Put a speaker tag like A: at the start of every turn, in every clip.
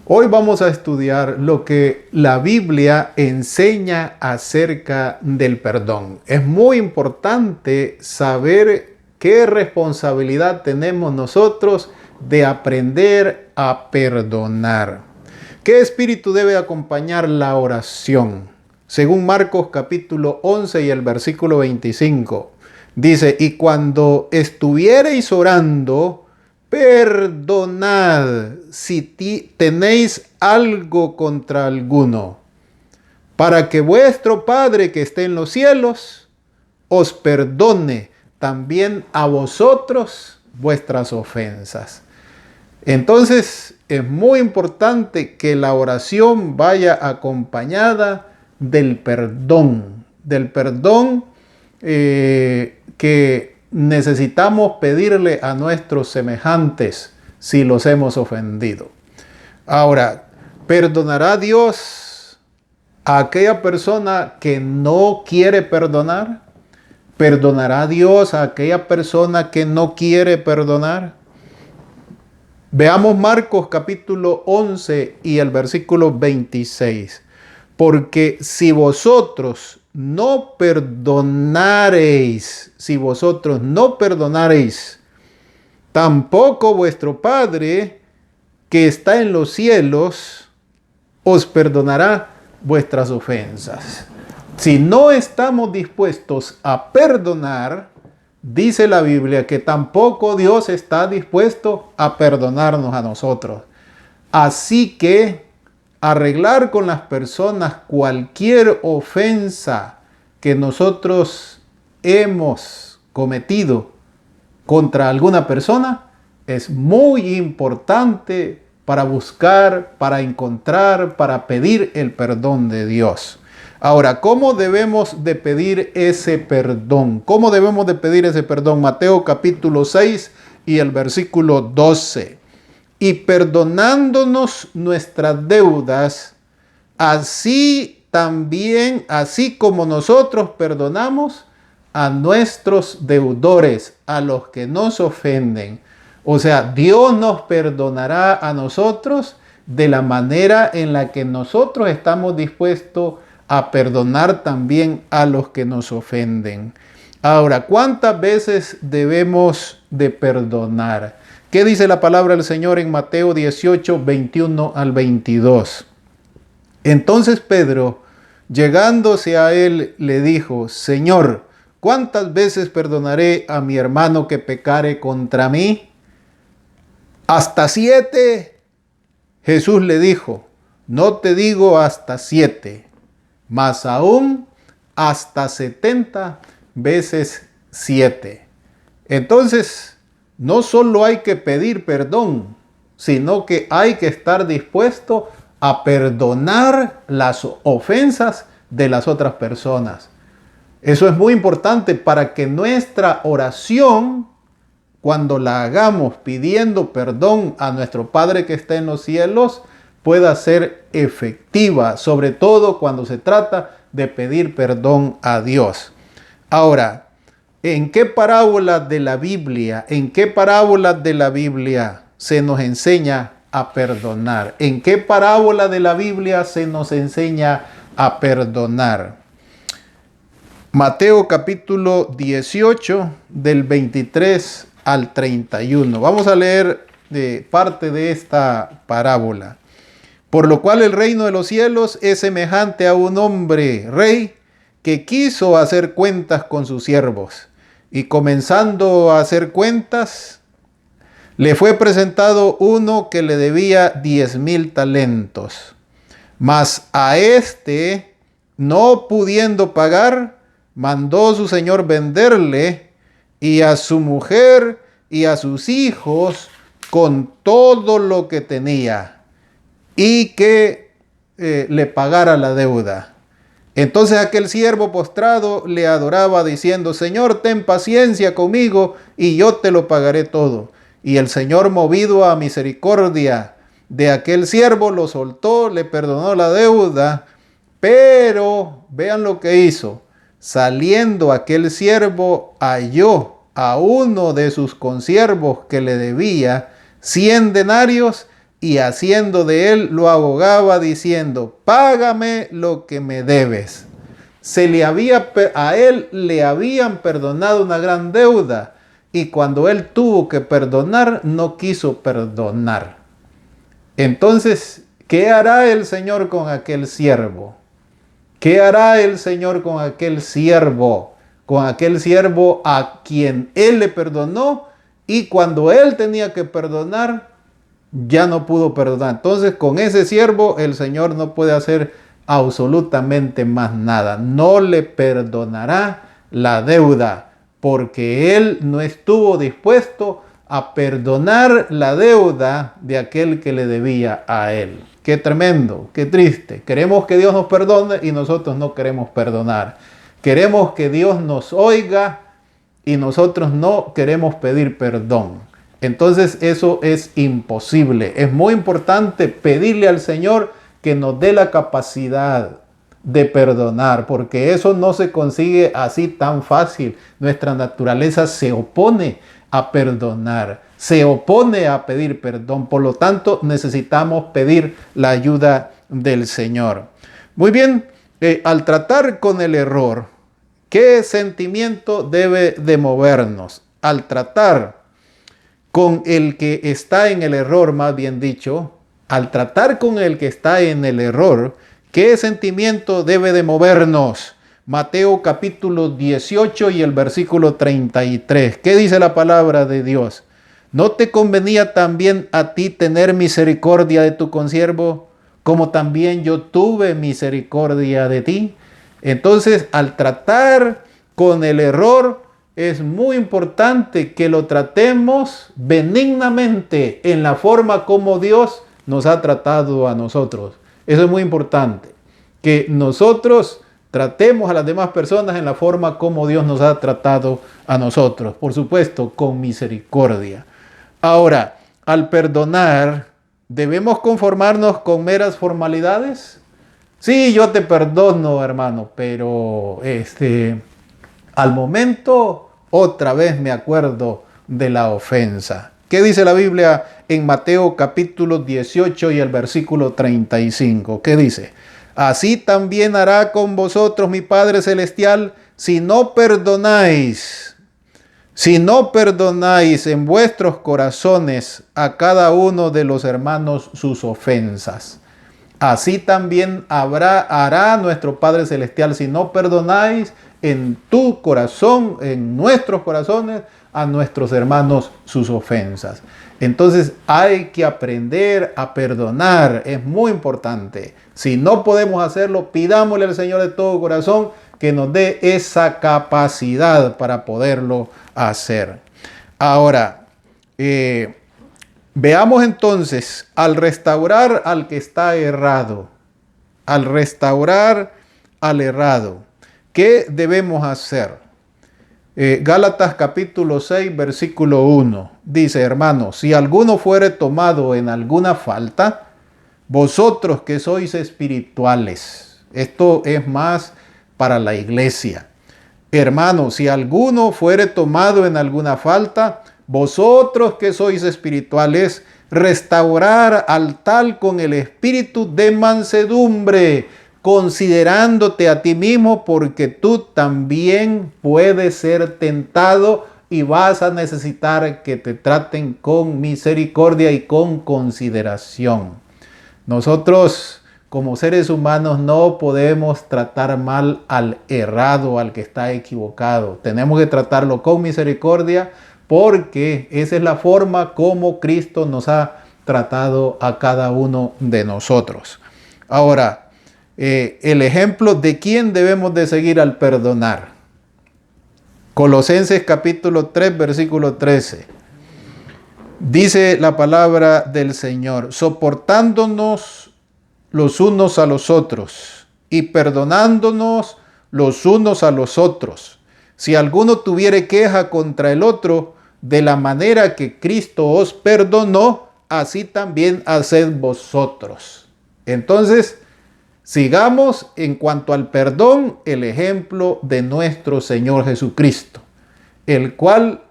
A: Hoy vamos a estudiar lo que la Biblia enseña acerca del perdón. Es muy importante saber qué responsabilidad tenemos nosotros de aprender a perdonar. ¿Qué espíritu debe acompañar la oración? Según Marcos capítulo 11 y el versículo 25, dice: y cuando estuviereis orando, perdonad si tenéis algo contra alguno, para que vuestro Padre que esté en los cielos os perdone también a vosotros vuestras ofensas. Entonces es muy importante que la oración vaya acompañada del perdón que necesitamos pedirle a nuestros semejantes si los hemos ofendido. Ahora, ¿perdonará Dios a aquella persona que no quiere perdonar? ¿Perdonará Dios a aquella persona que no quiere perdonar? Veamos Marcos capítulo 11 y el versículo 26. Porque si vosotros no perdonareis, tampoco vuestro Padre que está en los cielos os perdonará vuestras ofensas. Si no estamos dispuestos a perdonar, dice la Biblia que tampoco Dios está dispuesto a perdonarnos a nosotros. Así que arreglar con las personas cualquier ofensa que nosotros hemos cometido contra alguna persona es muy importante para buscar, para encontrar, para pedir el perdón de Dios. Ahora, ¿cómo debemos de pedir ese perdón? ¿Cómo debemos de pedir ese perdón? Mateo capítulo 6 y el versículo 12. Y perdonándonos nuestras deudas, así como nosotros perdonamos a nuestros deudores, a los que nos ofenden. O sea, Dios nos perdonará a nosotros de la manera en la que nosotros estamos dispuestos a perdonar también a los que nos ofenden. Ahora, ¿cuántas veces debemos de perdonar? ¿Qué dice la palabra del Señor en Mateo 18, 21 al 22? Entonces Pedro, llegándose a él, le dijo: Señor, ¿cuántas veces perdonaré a mi hermano que pecare contra mí? ¿Hasta 7? Jesús le dijo: no te digo hasta 7, mas aún hasta 70 veces 7. Entonces, no solo hay que pedir perdón, sino que hay que estar dispuesto a perdonar las ofensas de las otras personas. Eso es muy importante para que nuestra oración, cuando la hagamos pidiendo perdón a nuestro Padre que está en los cielos, pueda ser efectiva, sobre todo cuando se trata de pedir perdón a Dios. Ahora, ¿en qué parábolas de la Biblia se nos enseña a perdonar? ¿En qué parábola de la Biblia se nos enseña a perdonar? Mateo capítulo 18 del 23 al 31. Vamos a leer parte de esta parábola. Por lo cual el reino de los cielos es semejante a un hombre rey que quiso hacer cuentas con sus siervos. Y comenzando a hacer cuentas, le fue presentado uno que le debía 10,000 talentos. Mas a éste, no pudiendo pagar, mandó su señor venderle, y a su mujer y a sus hijos con todo lo que tenía, y que le pagara la deuda. Entonces aquel siervo postrado le adoraba diciendo: Señor, ten paciencia conmigo y yo te lo pagaré todo. Y el Señor, movido a misericordia de aquel siervo, lo soltó, le perdonó la deuda. Pero vean lo que hizo. Saliendo aquel siervo, halló a uno de sus consiervos que le debía 100 denarios y haciendo de él lo abogaba diciendo: págame lo que me debes. A él le habían perdonado una gran deuda, y cuando él tuvo que perdonar, no quiso perdonar. Entonces, ¿qué hará el Señor con aquel siervo? ¿Qué hará el Señor con aquel siervo? Con aquel siervo a quien él le perdonó, y cuando él tenía que perdonar, ya no pudo perdonar. Entonces, con ese siervo el Señor no puede hacer absolutamente más nada. No le perdonará la deuda, porque él no estuvo dispuesto a perdonar la deuda de aquel que le debía a él. Qué tremendo, qué triste. Queremos que Dios nos perdone y nosotros no queremos perdonar. Queremos que Dios nos oiga y nosotros no queremos pedir perdón. Entonces eso es imposible. Es muy importante pedirle al Señor que nos dé la capacidad de perdonar, porque eso no se consigue así tan fácil. Nuestra naturaleza se opone a perdonar, se opone a pedir perdón. Por lo tanto, necesitamos pedir la ayuda del Señor. Muy bien, al tratar con el error, ¿qué sentimiento debe de movernos? Al tratar con el que está en el error, más bien dicho, al tratar con el que está en el error, ¿qué sentimiento debe de movernos? Mateo capítulo 18 y el versículo 33. ¿Qué dice la palabra de Dios? ¿No te convenía también a ti tener misericordia de tu consiervo, como también yo tuve misericordia de ti? Entonces, al tratar con el error, es muy importante que lo tratemos benignamente en la forma como Dios nos ha tratado a nosotros. Eso es muy importante, que nosotros tratemos a las demás personas en la forma como Dios nos ha tratado a nosotros. Por supuesto, con misericordia. Ahora, al perdonar, ¿debemos conformarnos con meras formalidades? Sí, yo te perdono, hermano, pero al momento otra vez me acuerdo de la ofensa. ¿Qué dice la Biblia en Mateo capítulo 18 y el versículo 35? ¿Qué dice? Así también hará con vosotros mi Padre Celestial si no perdonáis en vuestros corazones a cada uno de los hermanos sus ofensas. Así también hará nuestro Padre Celestial si no perdonáis en tu corazón, en nuestros corazones, a nuestros hermanos sus ofensas. Entonces hay que aprender a perdonar, es muy importante. Si no podemos hacerlo, pidámosle al Señor de todo corazón que nos dé esa capacidad para poderlo hacer. Ahora, veamos entonces, al restaurar al que está errado, al restaurar al errado, ¿qué debemos hacer? Gálatas capítulo 6, versículo 1, dice: hermanos, si alguno fuere tomado en alguna falta, vosotros que sois espirituales, esto es más para la iglesia. Hermanos, si alguno fuere tomado en alguna falta, vosotros que sois espirituales, restaurar al tal con el espíritu de mansedumbre, considerándote a ti mismo, porque tú también puedes ser tentado y vas a necesitar que te traten con misericordia y con consideración. Nosotros, como seres humanos, no podemos tratar mal al errado, al que está equivocado. Tenemos que tratarlo con misericordia, porque esa es la forma como Cristo nos ha tratado a cada uno de nosotros. Ahora, el ejemplo de quién debemos de seguir al perdonar. Colosenses capítulo 3, versículo 13. Dice la palabra del Señor: soportándonos los unos a los otros y perdonándonos los unos a los otros. Si alguno tuviere queja contra el otro, de la manera que Cristo os perdonó, así también haced vosotros. Entonces, sigamos en cuanto al perdón el ejemplo de nuestro Señor Jesucristo, el cual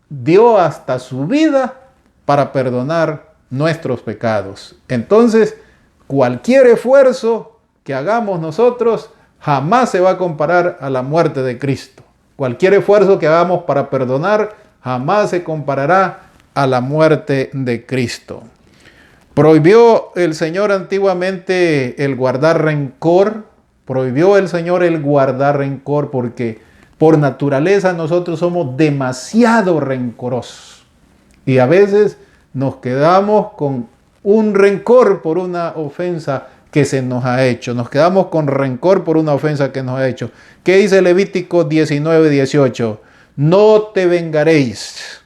A: dio hasta su vida para perdonar nuestros pecados. Entonces, cualquier esfuerzo que hagamos nosotros jamás se va a comparar a la muerte de Cristo. Cualquier esfuerzo que hagamos para perdonar jamás se comparará a la muerte de Cristo. Prohibió el Señor antiguamente el guardar rencor. Prohibió el Señor el guardar rencor porque por naturaleza nosotros somos demasiado rencorosos. Y a veces nos quedamos con un rencor por una ofensa que se nos ha hecho. Nos quedamos con rencor por una ofensa que nos ha hecho. ¿Qué dice Levítico 19:18? No te vengaréis,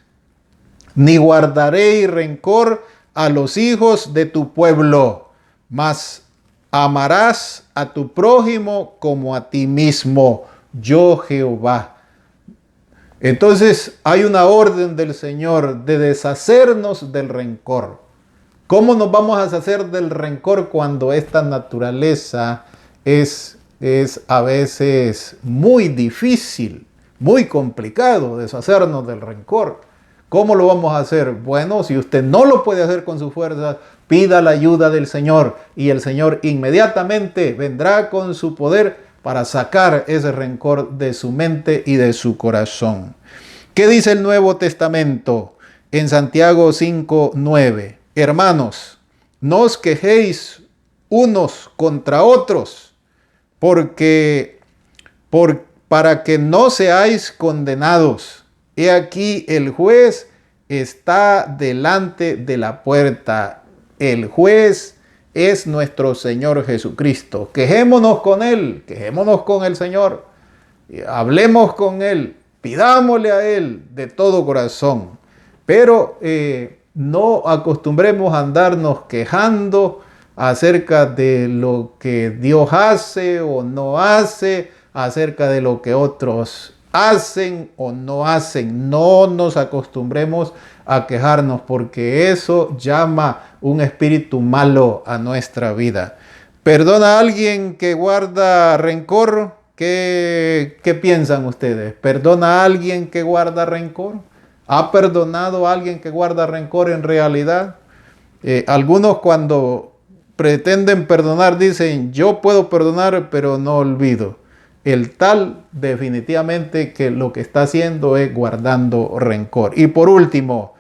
A: ni guardaréis rencor a los hijos de tu pueblo, mas amarás a tu prójimo como a ti mismo, yo Jehová. Entonces hay una orden del Señor de deshacernos del rencor. ¿Cómo nos vamos a deshacer del rencor cuando esta naturaleza es a veces muy difícil, muy complicado deshacernos del rencor? ¿Cómo lo vamos a hacer? Bueno, si usted no lo puede hacer con su fuerza, pida la ayuda del Señor y el Señor inmediatamente vendrá con su poder para sacar ese rencor de su mente y de su corazón. ¿Qué dice el Nuevo Testamento en Santiago 5:9? Hermanos, no os quejéis unos contra otros, para que no seáis condenados. He aquí el juez está delante de la puerta. El juez es nuestro Señor Jesucristo. Quejémonos con Él, quejémonos con el Señor. Hablemos con Él, pidámosle a Él de todo corazón. Pero no acostumbremos a andarnos quejando acerca de lo que Dios hace o no hace, acerca de lo que otros hacen o no hacen. No nos acostumbremos a quejarnos porque eso llama un espíritu malo a nuestra vida. ¿Perdona a alguien que guarda rencor? ¿Qué piensan ustedes? ¿Perdona a alguien que guarda rencor? ¿Ha perdonado a alguien que guarda rencor en realidad? Algunos cuando pretenden perdonar dicen, yo puedo perdonar pero no olvido. El tal definitivamente que lo que está haciendo es guardando rencor. Y por último,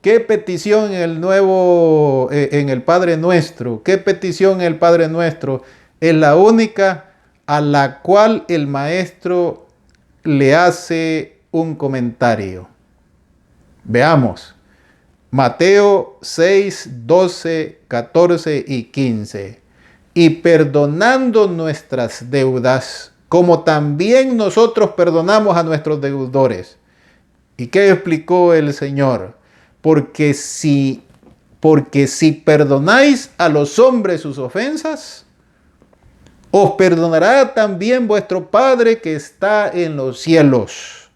A: ¿qué petición en el Padre Nuestro? ¿Qué petición en el Padre Nuestro es la única a la cual el maestro le hace un comentario? Veamos. Mateo 6, 12, 14 y 15. Y perdonando nuestras deudas, como también nosotros perdonamos a nuestros deudores. ¿Y qué explicó el Señor? Porque si perdonáis a los hombres sus ofensas, os perdonará también vuestro Padre que está en los cielos.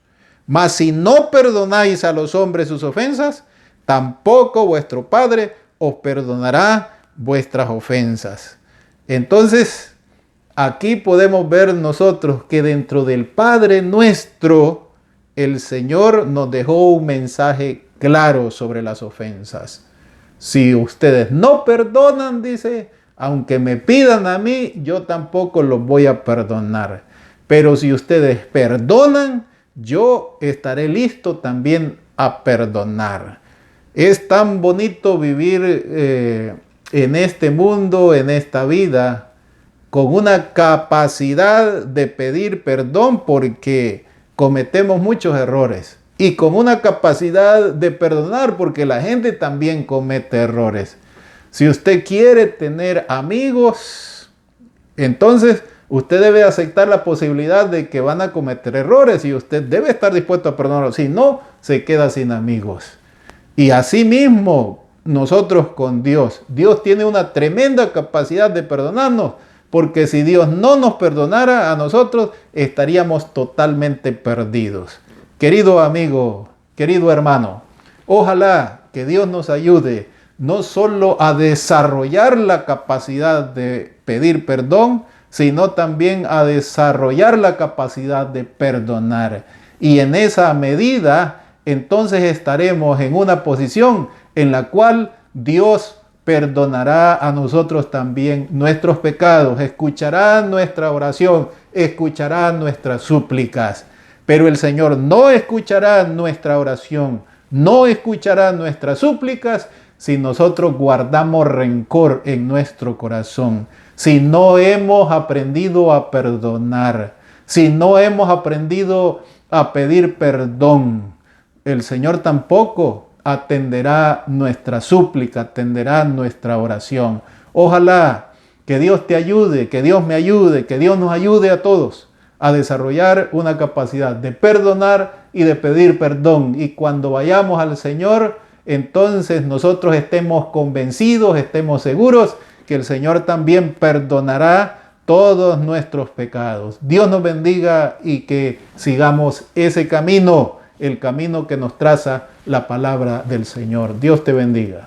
A: Mas si no perdonáis a los hombres sus ofensas, tampoco vuestro Padre os perdonará vuestras ofensas. Entonces, aquí podemos ver nosotros que dentro del Padre Nuestro, el Señor nos dejó un mensaje claro sobre las ofensas. Si ustedes no perdonan, dice, aunque me pidan a mí, yo tampoco los voy a perdonar. Pero si ustedes perdonan, yo estaré listo también a perdonar. Es tan bonito vivir en este mundo, en esta vida, con una capacidad de pedir perdón porque cometemos muchos errores. Y con una capacidad de perdonar porque la gente también comete errores. Si usted quiere tener amigos, entonces usted debe aceptar la posibilidad de que van a cometer errores y usted debe estar dispuesto a perdonarlos. Si no, se queda sin amigos. Y así mismo nosotros con Dios. Dios tiene una tremenda capacidad de perdonarnos, porque si Dios no nos perdonara a nosotros, estaríamos totalmente perdidos. Querido amigo, querido hermano, ojalá que Dios nos ayude no solo a desarrollar la capacidad de pedir perdón, sino también a desarrollar la capacidad de perdonar. Y en esa medida, entonces estaremos en una posición en la cual Dios perdonará a nosotros también nuestros pecados, escuchará nuestra oración, escuchará nuestras súplicas. Pero el Señor no escuchará nuestra oración, no escuchará nuestras súplicas si nosotros guardamos rencor en nuestro corazón, si no hemos aprendido a perdonar, si no hemos aprendido a pedir perdón. El Señor tampoco atenderá nuestra súplica, atenderá nuestra oración. Ojalá que Dios te ayude, que Dios me ayude, que Dios nos ayude a todos a desarrollar una capacidad de perdonar y de pedir perdón. Y cuando vayamos al Señor, entonces nosotros estemos convencidos, estemos seguros que el Señor también perdonará todos nuestros pecados. Dios nos bendiga y que sigamos ese camino, el camino que nos traza la palabra del Señor. Dios te bendiga.